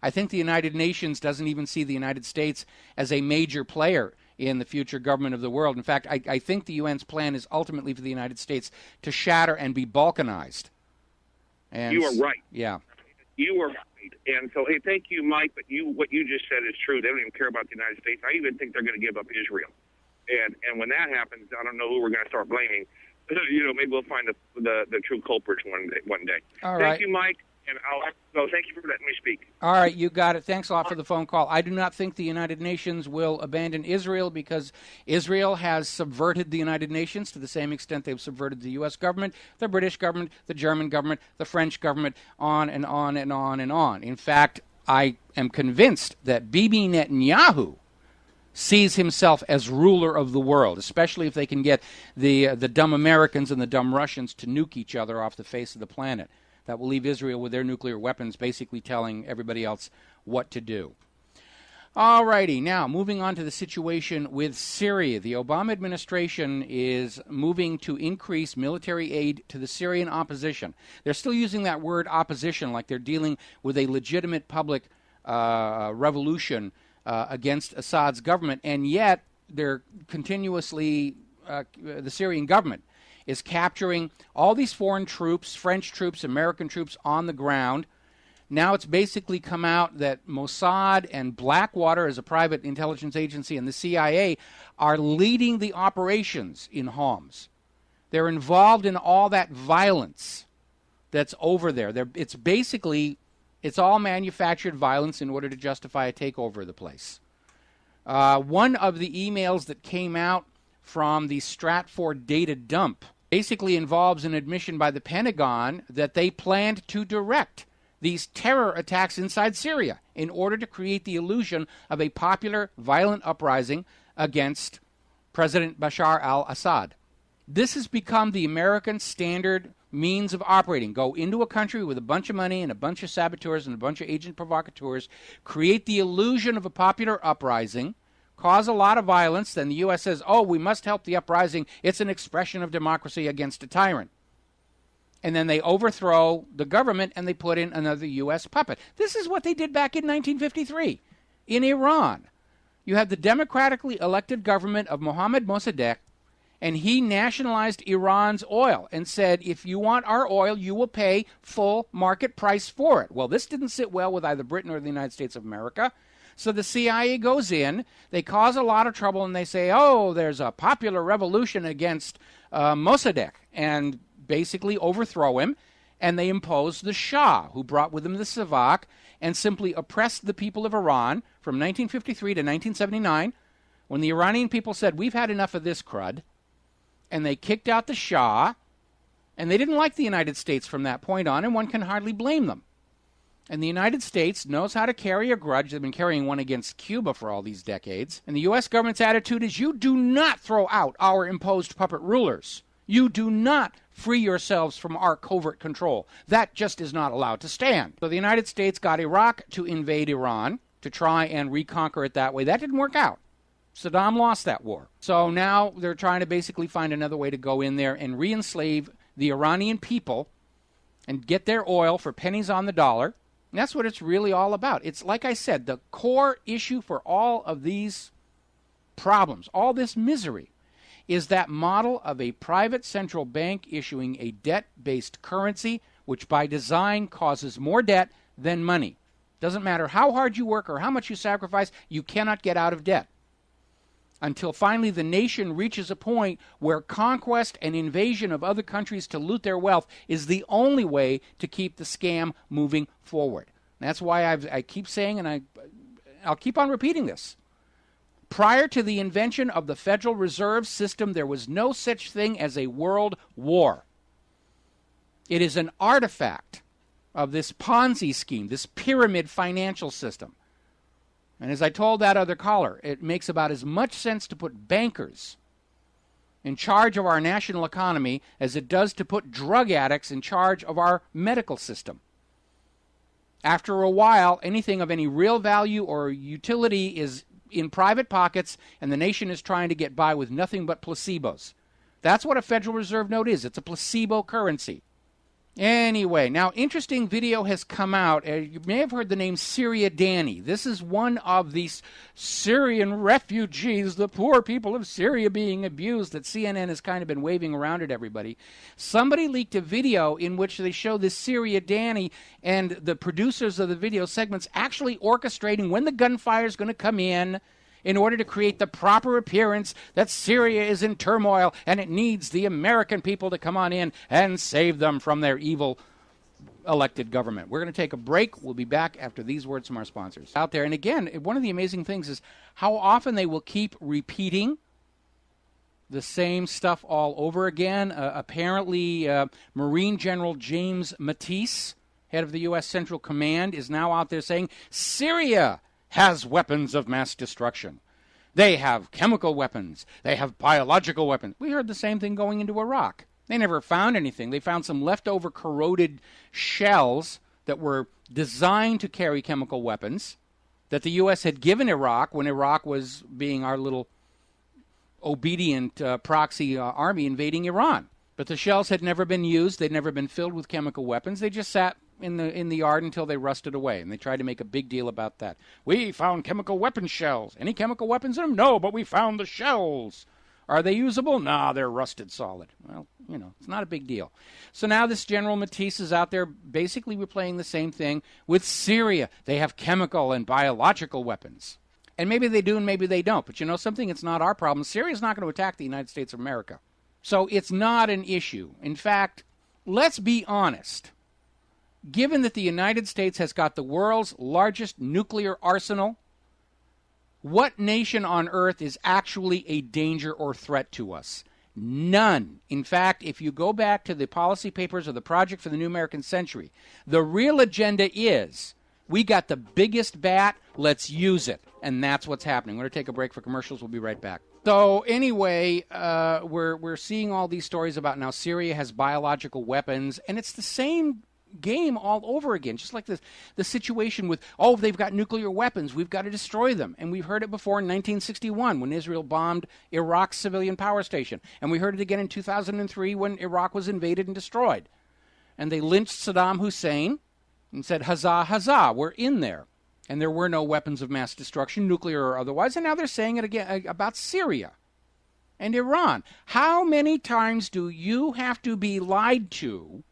I think the United Nations doesn't even see the United States as a major player in the future government of the world. In fact, I think the UN's plan is ultimately for the United States to shatter and be balkanized. And you are right. Yeah. You are right. And so, hey, thank you, Mike, but what you just said is true. They don't even care about the United States. I even think they're going to give up Israel. And when that happens, I don't know who we're going to start blaming. Maybe we'll find the true culprits one day. All right. Thank you, Mike. And thank you for letting me speak. All right, you got it. Thanks a lot for the phone call. I do not think the United Nations will abandon Israel because Israel has subverted the United Nations to the same extent they've subverted the U.S. government, the British government, the German government, the French government, on and on and on and on. In fact, I am convinced that Bibi Netanyahu sees himself as ruler of the world, especially if they can get the dumb Americans and the dumb Russians to nuke each other off the face of the planet. That will leave Israel with their nuclear weapons basically telling everybody else what to do. All righty, now moving on to the situation with Syria. The Obama administration is moving to increase military aid to the Syrian opposition. They're still using that word opposition like they're dealing with a legitimate public revolution against Assad's government, and yet they're continuously, the Syrian government is capturing all these foreign troops, French troops, American troops on the ground. Now it's basically come out that Mossad and Blackwater, as a private intelligence agency, and the CIA are leading the operations in Homs. They're involved in all that violence that's over there. It's all manufactured violence in order to justify a takeover of the place. One of the emails that came out from the Stratford data dump basically involves an admission by the Pentagon that they planned to direct these terror attacks inside Syria in order to create the illusion of a popular, violent uprising against President Bashar al-Assad. This has become the American standard means of operating. Go into a country with a bunch of money and a bunch of saboteurs and a bunch of agent provocateurs, create the illusion of a popular uprising, cause a lot of violence, then the U.S. says, oh, we must help the uprising. It's an expression of democracy against a tyrant. And then they overthrow the government and they put in another U.S. puppet. This is what they did back in 1953 in Iran. You had the democratically elected government of Mohammad Mossadegh, and he nationalized Iran's oil and said, if you want our oil, you will pay full market price for it. Well, this didn't sit well with either Britain or the United States of America. So the CIA goes in, they cause a lot of trouble, and they say, oh, there's a popular revolution against Mossadegh, and basically overthrow him, and they impose the Shah, who brought with him the Savak, and simply oppressed the people of Iran from 1953 to 1979, when the Iranian people said, we've had enough of this crud, and they kicked out the Shah, and they didn't like the United States from that point on, and one can hardly blame them. And the United States knows how to carry a grudge. They've been carrying one against Cuba for all these decades. And the U.S. government's attitude is, you do not throw out our imposed puppet rulers. You do not free yourselves from our covert control. That just is not allowed to stand. So the United States got Iraq to invade Iran, to try and reconquer it that way. That didn't work out. Saddam lost that war. So now they're trying to basically find another way to go in there and re-enslave the Iranian people and get their oil for pennies on the dollar. And that's what it's really all about. It's like I said, the core issue for all of these problems, all this misery, is that model of a private central bank issuing a debt-based currency, which by design causes more debt than money. Doesn't matter how hard you work or how much you sacrifice, you cannot get out of debt. Until finally the nation reaches a point where conquest and invasion of other countries to loot their wealth is the only way to keep the scam moving forward. That's why I keep saying, and I'll keep on repeating this. Prior to the invention of the Federal Reserve System, there was no such thing as a world war. It is an artifact of this Ponzi scheme, this pyramid financial system. And as I told that other caller, it makes about as much sense to put bankers in charge of our national economy as it does to put drug addicts in charge of our medical system. After a while, anything of any real value or utility is in private pockets, and the nation is trying to get by with nothing but placebos. That's what a Federal Reserve note is. It's a placebo currency. Anyway, now interesting video has come out. You may have heard the name Syria Danny. This is one of these Syrian refugees, the poor people of Syria being abused, that CNN has kind of been waving around at everybody. Somebody leaked a video in which they show this Syria Danny and the producers of the video segments actually orchestrating when the gunfire is going to come in order to create the proper appearance that Syria is in turmoil and it needs the American people to come on in and save them from their evil elected government. We're going to take a break. We'll be back after these words from our sponsors. Out there, and again, one of the amazing things is how often they will keep repeating the same stuff all over again. Apparently, Marine General James Mattis, head of the U.S. Central Command, is now out there saying, Syria has weapons of mass destruction. They have chemical weapons. They have biological weapons. We heard the same thing going into Iraq. They never found anything. They found some leftover corroded shells that were designed to carry chemical weapons that the U.S. had given Iraq when Iraq was being our little obedient proxy army invading Iran. But the shells had never been used. They'd never been filled with chemical weapons. They just sat in the yard until they rusted away, and they tried to make a big deal about that. We found chemical weapon shells. Any chemical weapons in them? No, but we found the shells. Are they usable? Nah, they're rusted solid. Well, it's not a big deal. So now this General Mattis is out there basically replaying the same thing with Syria. They have chemical and biological weapons. And maybe they do and maybe they don't. But you know something? It's not our problem. Syria's not going to attack the United States of America. So it's not an issue. In fact, let's be honest. Given that the United States has got the world's largest nuclear arsenal, what nation on earth is actually a danger or threat to us? None. In fact, if you go back to the policy papers of the Project for the New American Century, the real agenda is, we got the biggest bat, let's use it. And that's what's happening. We're going to take a break for commercials. We'll be right back. So anyway, we're seeing all these stories about now Syria has biological weapons, and it's the same game all over again, just like the situation with, they've got nuclear weapons, we've got to destroy them. And we've heard it before in 1961 when Israel bombed Iraq's civilian power station. And we heard it again in 2003 when Iraq was invaded and destroyed. And they lynched Saddam Hussein and said, huzzah, huzzah, we're in there. And there were no weapons of mass destruction, nuclear or otherwise. And now they're saying it again about Syria and Iran. How many times do you have to be lied to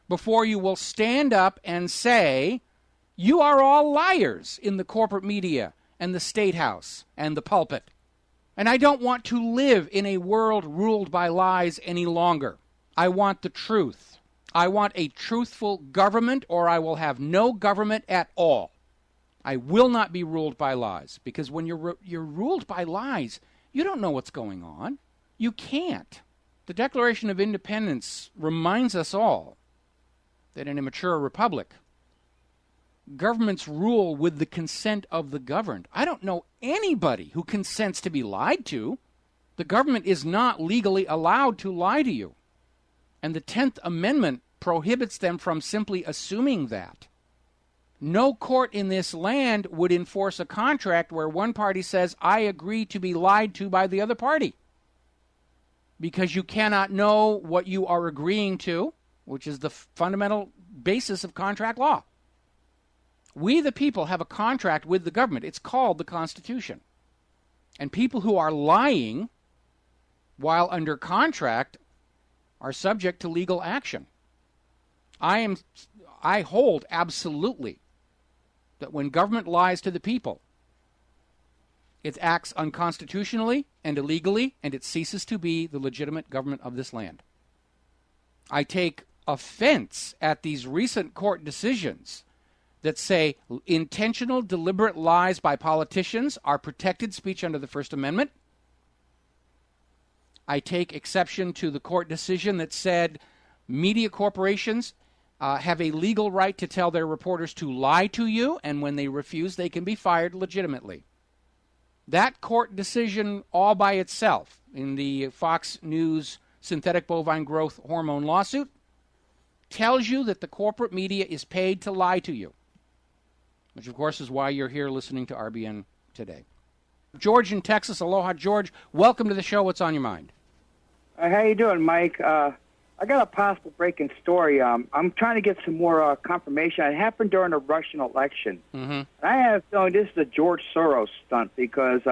before you will stand up and say, you are all liars in the corporate media and the State House and the pulpit? And I don't want to live in a world ruled by lies any longer. I want the truth. I want a truthful government, or I will have no government at all. I will not be ruled by lies, because when you're ruled by lies, you don't know what's going on. You can't. The Declaration of Independence reminds us all that in a mature republic, governments rule with the consent of the governed. I don't know anybody who consents to be lied to. The government is not legally allowed to lie to you. And the 10th Amendment prohibits them from simply assuming that. No court in this land would enforce a contract where one party says, I agree to be lied to by the other party. Because you cannot know what you are agreeing to, which is the fundamental basis of contract law. We, the people, have a contract with the government. It's called the Constitution. And people who are lying while under contract are subject to legal action. I hold absolutely that when government lies to the people, it acts unconstitutionally and illegally, and it ceases to be the legitimate government of this land. I take offense at these recent court decisions that say intentional, deliberate lies by politicians are protected speech under the First Amendment. I take exception to the court decision that said media corporations have a legal right to tell their reporters to lie to you, and when they refuse, they can be fired legitimately. That court decision all by itself in the Fox News synthetic bovine growth hormone lawsuit tells you that the corporate media is paid to lie to you, which of course is why you're here listening to RBN today. George in Texas. Aloha, George. Welcome to the show. What's on your mind? How you doing, Mike? I got a possible breaking story. I'm trying to get some more confirmation. It happened during the Russian election. Mm-hmm. I have a feeling this is a George Soros stunt because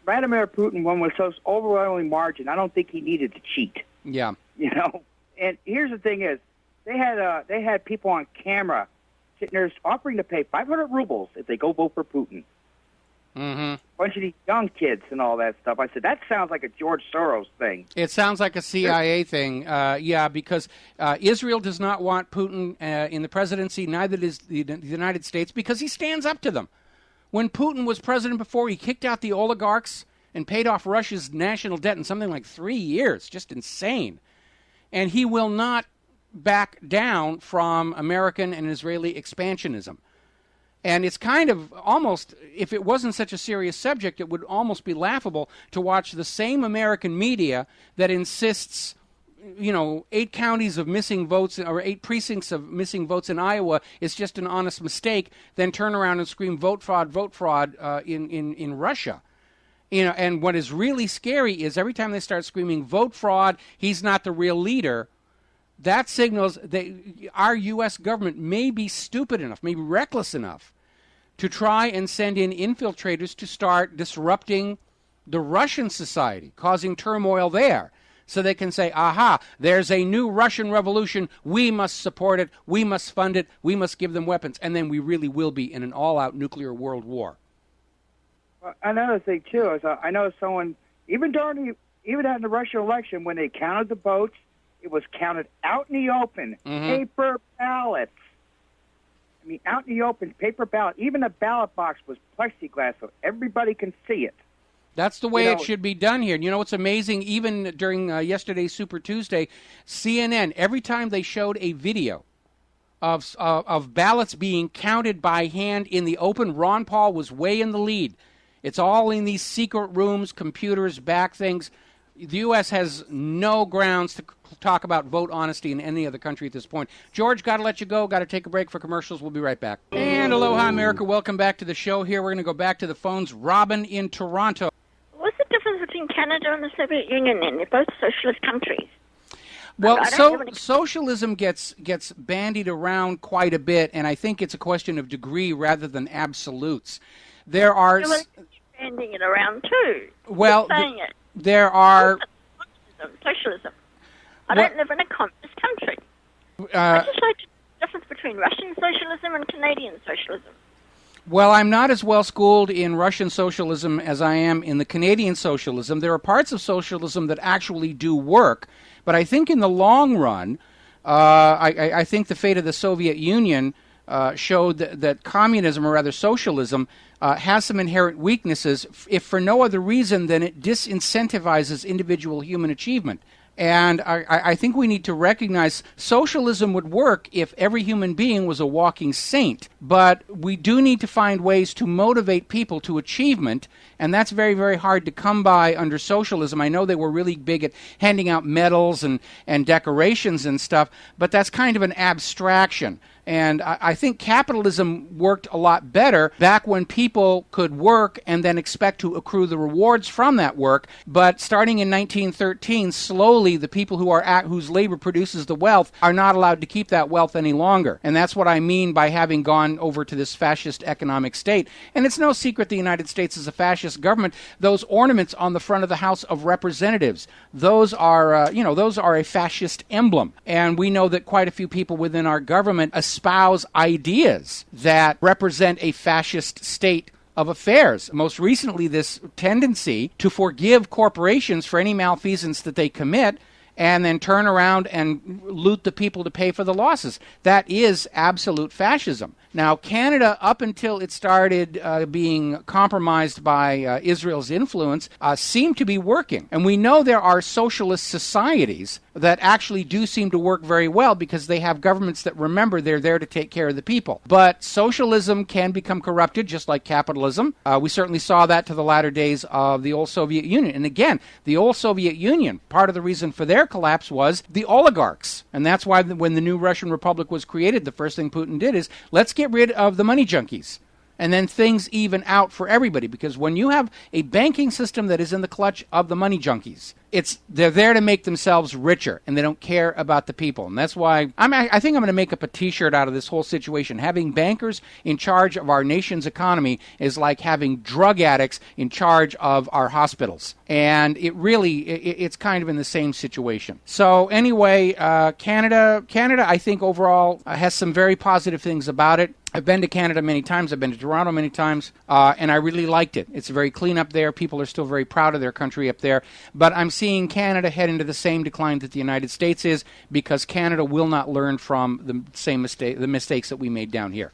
Vladimir Putin won with such overwhelming margin. I don't think he needed to cheat. Yeah. You know, and here's the thing is, they had people on camera sitting there offering to pay 500 rubles if they go vote for Putin. Mm-hmm. A bunch of these young kids and all that stuff. I said, that sounds like a George Soros thing. It sounds like a CIA thing, because Israel does not want Putin in the presidency, neither does the United States, because he stands up to them. When Putin was president before, he kicked out the oligarchs and paid off Russia's national debt in something like 3 years. Just insane. And he will not back down from American and Israeli expansionism. And it's kind of almost, if it wasn't such a serious subject, it would almost be laughable to watch the same American media that insists, 8 counties of missing votes or 8 precincts of missing votes in Iowa is just an honest mistake, then turn around and scream vote fraud in Russia. And what is really scary is every time they start screaming vote fraud, he's not the real leader, that signals that our U.S. government may be stupid enough, maybe reckless enough, to try and send in infiltrators to start disrupting the Russian society, causing turmoil there, so they can say, aha, there's a new Russian revolution, we must support it, we must fund it, we must give them weapons, and then we really will be in an all-out nuclear world war. Another thing, too, is I know someone, even at the Russian election, when they counted the votes, it was counted out in the open, paper ballots. I mean, out in the open, paper ballot. Even the ballot box was plexiglass, so everybody can see it. That's the way it should be done here. And you know what's amazing? Even during yesterday's Super Tuesday, CNN, every time they showed a video of ballots being counted by hand in the open, Ron Paul was way in the lead. It's all in these secret rooms, computers, back things. The U.S. has no grounds to talk about vote honesty in any other country at this point. George, got to let you go. Got to take a break for commercials. We'll be right back. And aloha, America. Welcome back to the show here. We're going to go back to the phones. Robin in Toronto. What's the difference between Canada and the Soviet Union then? They're both socialist countries. Well, socialism gets bandied around quite a bit, and I think it's a question of degree rather than absolutes. There are... Well, banding it around too. Well, saying it. There are... Socialism. I don't live in a communist country. I just like the difference between Russian socialism and Canadian socialism. Well, I'm not as well schooled in Russian socialism as I am in the Canadian socialism. There are parts of socialism that actually do work, but I think in the long run, I think the fate of the Soviet Union showed that communism, or rather socialism, has some inherent weaknesses, if for no other reason than it disincentivizes individual human achievement. And I think we need to recognize socialism would work if every human being was a walking saint. But we do need to find ways to motivate people to achievement, and that's very, very hard to come by under socialism. I know they were really big at handing out medals and decorations and stuff, but that's kind of an abstraction. And I think capitalism worked a lot better back when people could work and then expect to accrue the rewards from that work. But starting in 1913, slowly the people whose labor produces the wealth are not allowed to keep that wealth any longer. And that's what I mean by having gone over to this fascist economic state. And it's no secret the United States is a fascist government. Those ornaments on the front of the House of Representatives, those are a fascist emblem. And we know that quite a few people within our government espouse ideas that represent a fascist state of affairs. Most recently, this tendency to forgive corporations for any malfeasance that they commit and then turn around and loot the people to pay for the losses. That is absolute fascism. Now, Canada, up until it started being compromised by Israel's influence, seemed to be working. And we know there are socialist societies that actually do seem to work very well because they have governments that remember they're there to take care of the people. But socialism can become corrupted, just like capitalism. We certainly saw that to the latter days of the old Soviet Union. And again, the old Soviet Union, part of the reason for their collapse was the oligarchs. And that's why when the new Russian Republic was created, the first thing Putin did is, let's get rid of the money junkies. and then things even out for everybody. Because when you have a banking system that is in the clutch of the money junkies, they're there to make themselves richer, and they don't care about the people. And that's why I think I'm going to make up a T-shirt out of this whole situation. Having bankers in charge of our nation's economy is like having drug addicts in charge of our hospitals. And it's kind of in the same situation. So anyway, Canada, I think overall has some very positive things about it. I've been to Canada many times. I've been to Toronto many times, and I really liked it. It's very clean up there. People are still very proud of their country up there. But I'm seeing Canada head into the same decline that the United States is, because Canada will not learn from the mistakes that we made down here.